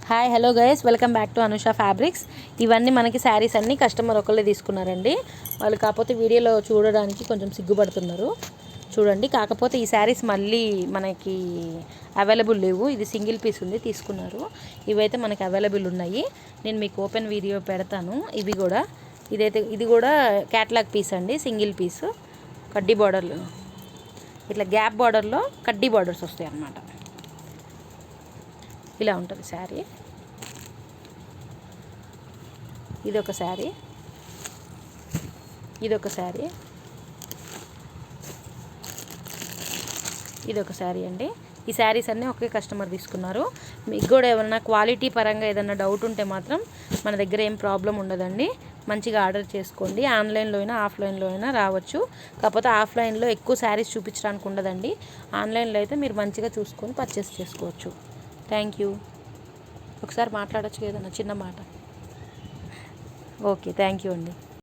Hi hello guys, welcome back to Anusha fabrics. ఇవన్నీ మనకి శారీస్ అన్నీ కస్టమర్ ఒకళ్ళే తీసుకున్నారండి. వాళ్ళు కాకపోతే వీడియోలో చూడడానికి కొంచెం సిగ్గుపడుతున్నారు. చూడండి, కాకపోతే ఈ శారీస్ మళ్ళీ మనకి అవైలబుల్ లేవు. ఇది సింగిల్ పీస్ ఉంది, తీసుకున్నారు. ఇవైతే మనకి అవైలబుల్ ఉన్నాయి. నేను మీకు ఓపెన్ వీడియో పెడతాను. ఇది కూడా క్యాటలాగ్ పీస్ అండి, సింగిల్ పీసు. కడ్డీ బార్డర్లు, ఇట్లా గ్యాప్ బార్డర్లో కడ్డీ బార్డర్స్ వస్తాయి అన్నమాట. ఇలా ఉంటుంది శారీ. ఇదొక శారీ, ఇదొక శారీ, ఇదొక శారీ అండి. ఈ శారీస్ అన్నీ ఒకే కస్టమర్ తీసుకున్నారు. మీకు కూడా ఏమన్నా క్వాలిటీ పరంగా ఏదన్నా డౌట్ ఉంటే మాత్రం మన దగ్గర ఏం ప్రాబ్లం ఉండదండి. మంచిగా ఆర్డర్ చేసుకోండి. ఆన్లైన్లో అయినా ఆఫ్లైన్లో అయినా రావచ్చు. కాకపోతే ఆఫ్లైన్లో ఎక్కువ శారీస్ చూపించడానికి ఉండదండి. ఆన్లైన్లో అయితే మీరు మంచిగా చూసుకొని పర్చేస్ చేసుకోవచ్చు. Thank you. ఒకసారి మాట్లాడచ్చు ఏదన్నా చిన్న మాట. ఓకే, థ్యాంక్ యూ అండి.